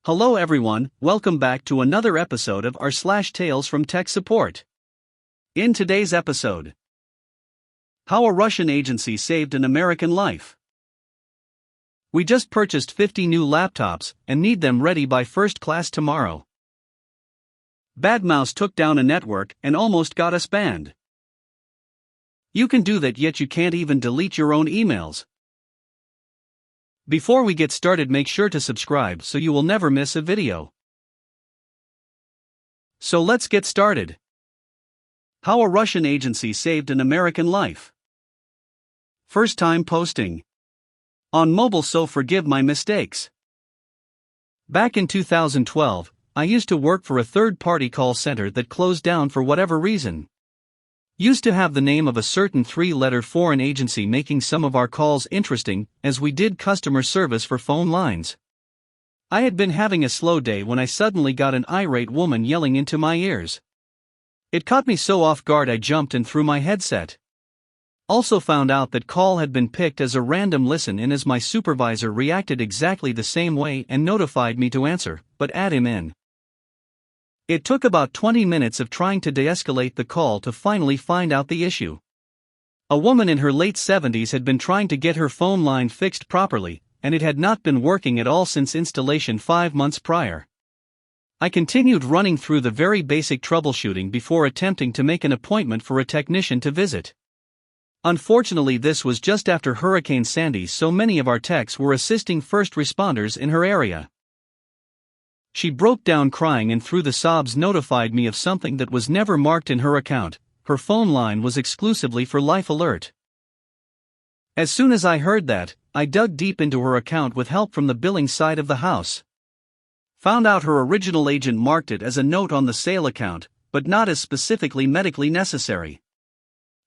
Hello everyone, welcome back to another episode of r/slash Tales from Tech Support. In today's episode, how a Russian agency saved an American life. We just purchased 50 new laptops and need them ready by first class tomorrow. Badmouse took down a network and almost got us banned. You can do that, yet you can't even delete your own emails. Before we get started, make sure to subscribe so you will never miss a video. So let's get started. How a Russian agency saved an American life. First time posting on mobile, so forgive my mistakes. Back in 2012, I used to work for a third-party call center that closed down for whatever reason. Used to have the name of a certain 3-letter foreign agency, making some of our calls interesting, as we did customer service for phone lines. I had been having a slow day when I suddenly got an irate woman yelling into my ears. It caught me so off guard I jumped and threw my headset. Also found out that call had been picked as a random listen in, as my supervisor reacted exactly the same way and notified me to answer, but add him in. It took about 20 minutes of trying to de-escalate the call to finally find out the issue. A woman in her late 70s had been trying to get her phone line fixed properly, and it had not been working at all since installation 5 months prior. I continued running through the very basic troubleshooting before attempting to make an appointment for a technician to visit. Unfortunately, this was just after Hurricane Sandy, so many of our techs were assisting first responders in her area. She broke down crying and through the sobs notified me of something that was never marked in her account. Her phone line was exclusively for Life Alert. As soon as I heard that, I dug deep into her account with help from the billing side of the house. Found out her original agent marked it as a note on the sale account, but not as specifically medically necessary.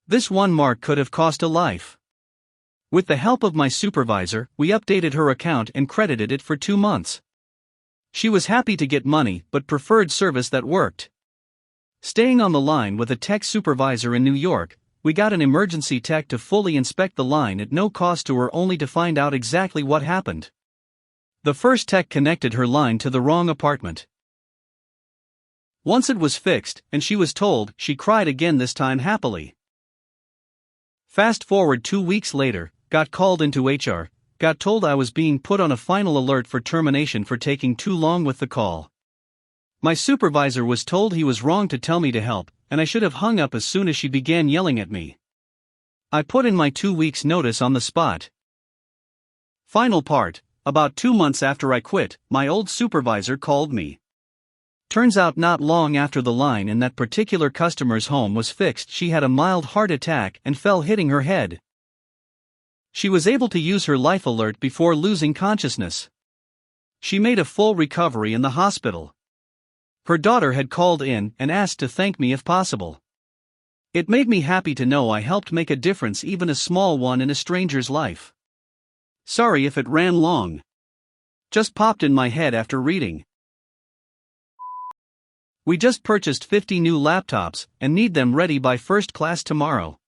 This one mark could have cost a life. With the help of my supervisor, we updated her account and credited it for 2 months. She was happy to get money but preferred service that worked. Staying on the line with a tech supervisor in New York, we got an emergency tech to fully inspect the line at no cost to her, only to find out exactly what happened. The first tech connected her line to the wrong apartment. Once it was fixed and she was told, she cried again, this time happily. Fast forward 2 weeks later, got called into HR. Got told I was being put on a final alert for termination for taking too long with the call. My supervisor was told he was wrong to tell me to help, and I should have hung up as soon as she began yelling at me. I put in my 2 weeks notice on the spot. Final part, about 2 months after I quit, my old supervisor called me. Turns out not long after the line in that particular customer's home was fixed, she had a mild heart attack and fell, hitting her head. She was able to use her Life Alert before losing consciousness. She made a full recovery in the hospital. Her daughter had called in and asked to thank me if possible. It made me happy to know I helped make a difference, even a small one, in a stranger's life. Sorry if it ran long. Just popped in my head after reading. We just purchased 50 new laptops and need them ready by first class tomorrow.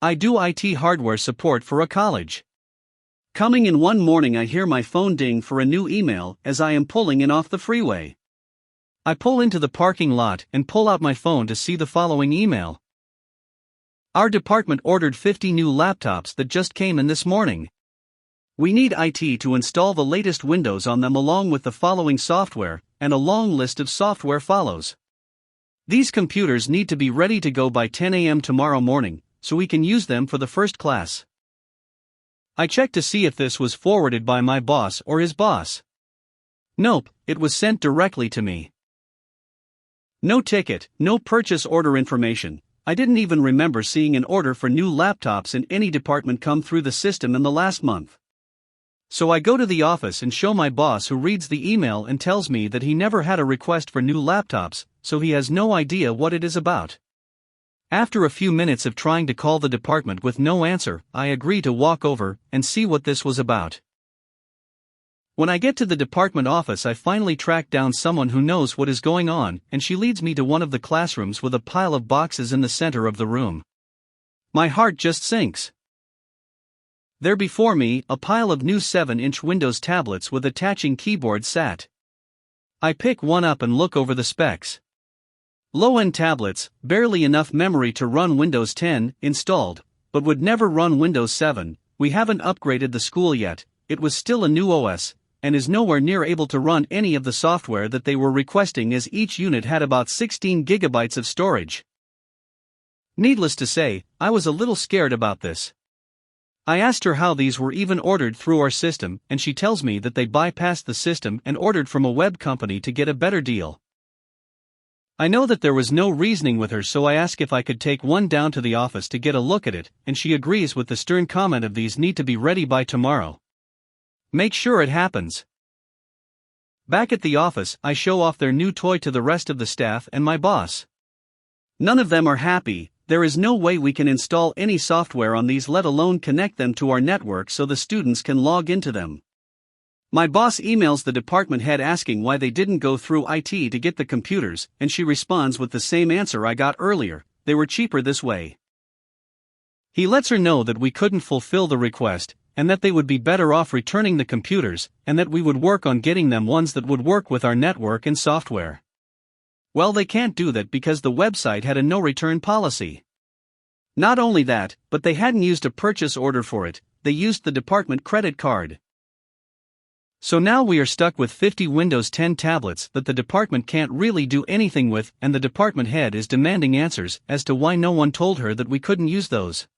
I do IT hardware support for a college. Coming in one morning, I hear my phone ding for a new email as I am pulling in off the freeway. I pull into the parking lot and pull out my phone to see the following email. Our department ordered 50 new laptops that just came in this morning. We need IT to install the latest Windows on them along with the following software, and a long list of software follows. These computers need to be ready to go by 10 a.m. tomorrow morning, so we can use them for the first class. I checked to see if this was forwarded by my boss or his boss. Nope, it was sent directly to me. No ticket, no purchase order information. I didn't even remember seeing an order for new laptops in any department come through the system in the last month. So I go to the office and show my boss, who reads the email and tells me that he never had a request for new laptops, so he has no idea what it is about. After a few minutes of trying to call the department with no answer, I agree to walk over and see what this was about. When I get to the department office, I finally track down someone who knows what is going on, and she leads me to one of the classrooms with a pile of boxes in the center of the room. My heart just sinks. There before me, a pile of new 7-inch Windows tablets with attaching keyboards sat. I pick one up and look over the specs. Low-end tablets, barely enough memory to run Windows 10, installed, but would never run Windows 7. We haven't upgraded the school yet, it was still a new OS, and is nowhere near able to run any of the software that they were requesting, as each unit had about 16 gigabytes of storage. Needless to say, I was a little scared about this. I asked her how these were even ordered through our system, and she tells me that they bypassed the system and ordered from a web company to get a better deal. I know that there was no reasoning with her, so I ask if I could take one down to the office to get a look at it, and she agrees with the stern comment of these need to be ready by tomorrow. Make sure it happens. Back at the office, I show off their new toy to the rest of the staff and my boss. None of them are happy. There is no way we can install any software on these, let alone connect them to our network so the students can log into them. My boss emails the department head asking why they didn't go through IT to get the computers, and she responds with the same answer I got earlier: they were cheaper this way. He lets her know that we couldn't fulfill the request, and that they would be better off returning the computers, and that we would work on getting them ones that would work with our network and software. Well, they can't do that because the website had a no-return policy. Not only that, but they hadn't used a purchase order for it, they used the department credit card. So now we are stuck with 50 Windows 10 tablets that the department can't really do anything with, and the department head is demanding answers as to why no one told her that we couldn't use those.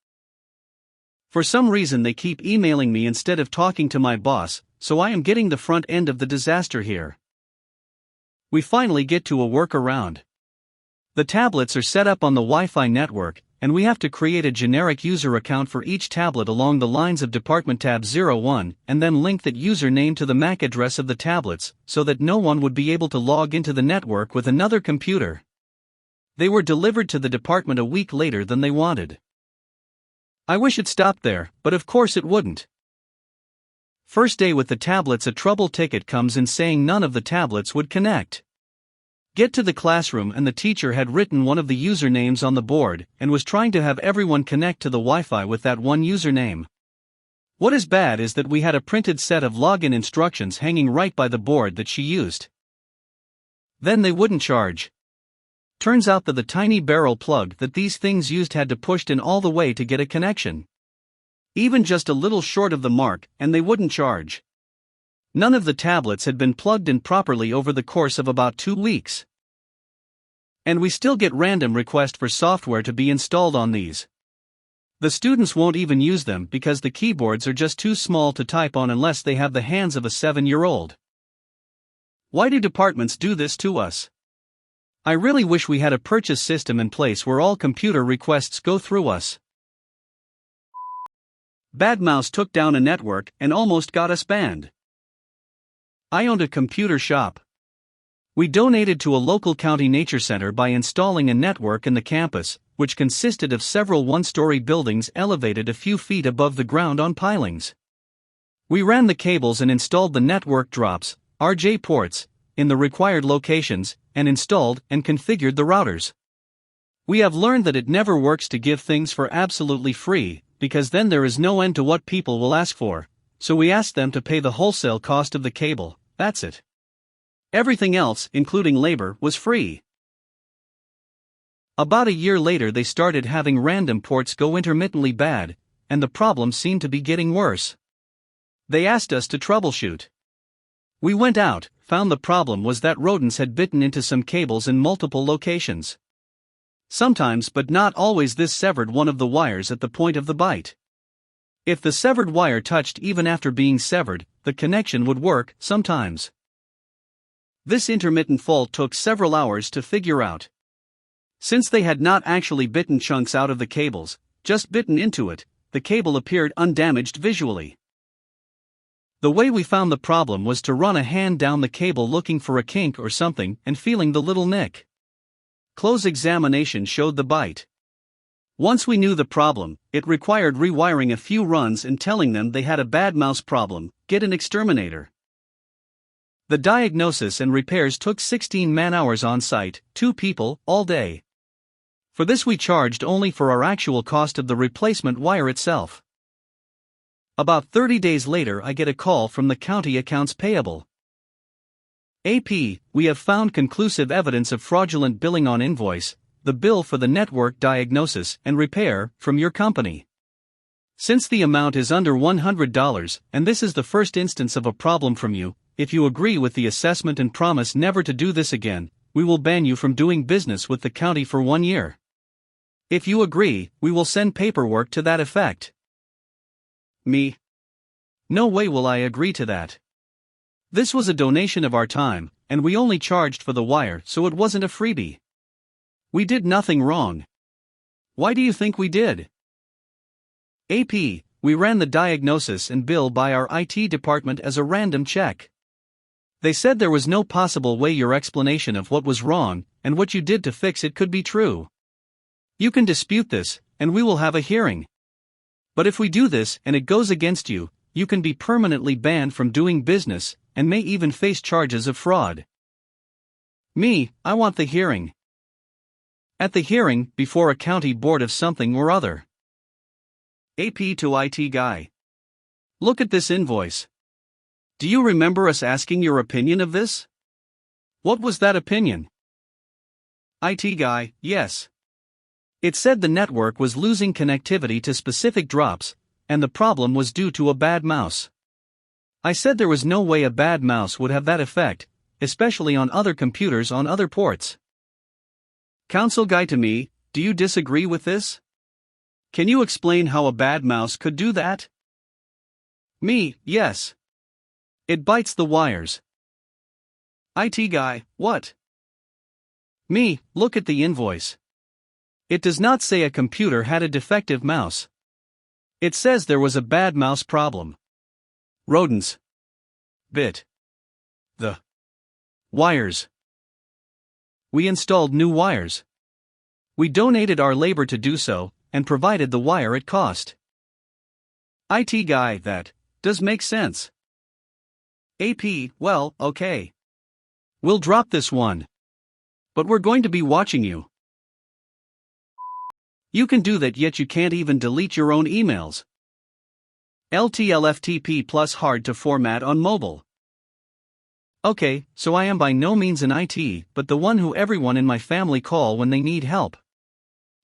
For some reason they keep emailing me instead of talking to my boss, so I am getting the front end of the disaster here. We finally get to a workaround. The tablets are set up on the Wi-Fi network, and we have to create a generic user account for each tablet along the lines of Department tab 01, and then link that username to the MAC address of the tablets, so that no one would be able to log into the network with another computer. They were delivered to the department a week later than they wanted. I wish it stopped there, but of course it wouldn't. First day with the tablets, a trouble ticket comes in saying none of the tablets would connect. Get to the classroom and the teacher had written one of the usernames on the board and was trying to have everyone connect to the Wi-Fi with that one username. What is bad is that we had a printed set of login instructions hanging right by the board that she used. Then they wouldn't charge. Turns out that the tiny barrel plug that these things used had to push in all the way to get a connection. Even just a little short of the mark, and they wouldn't charge. None of the tablets had been plugged in properly over the course of about 2 weeks. And we still get random requests for software to be installed on these. The students won't even use them because the keyboards are just too small to type on unless they have the hands of a 7-year-old. Why do departments do this to us? I really wish we had a purchase system in place where all computer requests go through us. Badmouse took down a network and almost got us banned. I owned a computer shop. We donated to a local county nature center by installing a network in the campus, which consisted of several one-story buildings elevated a few feet above the ground on pilings. We ran the cables and installed the network drops, RJ ports, in the required locations, and installed and configured the routers. We have learned that it never works to give things for absolutely free, because then there is no end to what people will ask for, so we asked them to pay the wholesale cost of the cable, that's it. Everything else, including labor, was free. About a year later they started having random ports go intermittently bad, and the problem seemed to be getting worse. They asked us to troubleshoot. We went out, found the problem was that rodents had bitten into some cables in multiple locations. Sometimes, but not always, this severed one of the wires at the point of the bite. If the severed wire touched even after being severed, the connection would work, sometimes. This intermittent fault took several hours to figure out. Since they had not actually bitten chunks out of the cables, just bitten into it, the cable appeared undamaged visually. The way we found the problem was to run a hand down the cable looking for a kink or something and feeling the little nick. Close examination showed the bite. Once we knew the problem, it required rewiring a few runs and telling them they had a bad mouse problem, get an exterminator. The diagnosis and repairs took 16 man-hours on site, 2 people, all day. For this we charged only for our actual cost of the replacement wire itself. About 30 days later, I get a call from the county accounts payable. AP, we have found conclusive evidence of fraudulent billing on invoice, the bill for the network diagnosis and repair, from your company. Since the amount is under $100, and this is the first instance of a problem from you, if you agree with the assessment and promise never to do this again, we will ban you from doing business with the county for 1 year. If you agree, we will send paperwork to that effect. Me? No way will I agree to that. This was a donation of our time, and we only charged for the wire, so it wasn't a freebie. We did nothing wrong. Why do you think we did? AP, we ran the diagnosis and bill by our IT department as a random check. They said there was no possible way your explanation of what was wrong and what you did to fix it could be true. You can dispute this, and we will have a hearing. But if we do this and it goes against you, you can be permanently banned from doing business, and may even face charges of fraud. Me, I want the hearing. At the hearing, before a county board of something or other. AP to IT guy. Look at this invoice. Do you remember us asking your opinion of this? What was that opinion? IT guy, yes. It said the network was losing connectivity to specific drops, and the problem was due to a bad mouse. I said there was no way a bad mouse would have that effect, especially on other computers on other ports. Counsel guy to me, do you disagree with this? Can you explain how a bad mouse could do that? Me, yes. It bites the wires. IT guy, what? Me, look at the invoice. It does not say a computer had a defective mouse. It says there was a bad mouse problem. Rodents. Bit. The wires. We installed new wires. We donated our labor to do so, and provided the wire at cost. IT guy, that does make sense. AP, well, okay. We'll drop this one. But we're going to be watching you. You can do that, yet you can't even delete your own emails. LTLFTP plus hard to format on mobile. Okay, so I am by no means an IT, but the one who everyone in my family call when they need help.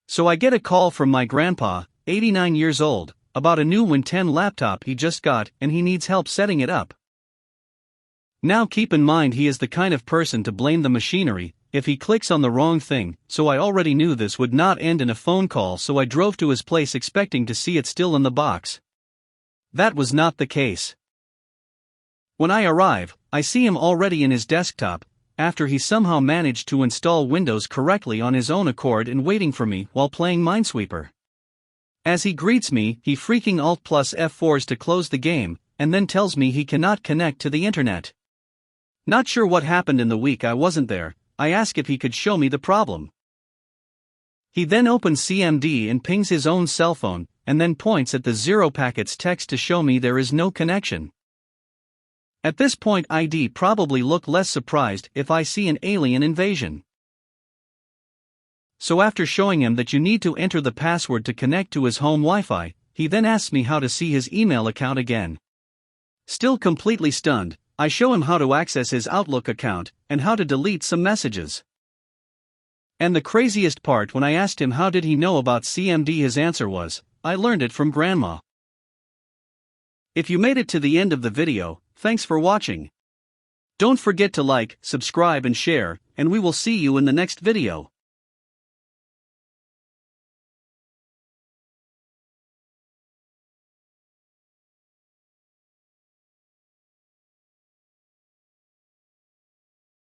So I get a call from my grandpa, 89 years old, about a new Win 10 laptop he just got and he needs help setting it up. Now keep in mind he is the kind of person to blame the machinery if he clicks on the wrong thing, so I already knew this would not end in a phone call, so I drove to his place expecting to see it still in the box. That was not the case. When I arrive, I see him already in his desktop, after he somehow managed to install Windows correctly on his own accord and waiting for me while playing Minesweeper. As he greets me, he freaking Alt plus F4s to close the game, and then tells me he cannot connect to the internet. Not sure what happened in the week I wasn't there. I ask if he could show me the problem. He then opens CMD and pings his own cell phone, and then points at the 0 packets text to show me there is no connection. At this point I'd probably look less surprised if I see an alien invasion. So after showing him that you need to enter the password to connect to his home Wi-Fi, he then asks me how to see his email account again. Still completely stunned, I show him how to access his Outlook account, and how to delete some messages. And the craziest part, when I asked him how did he know about CMD, his answer was, I learned it from Grandma. If you made it to the end of the video, thanks for watching. Don't forget to like, subscribe and share, and we will see you in the next video.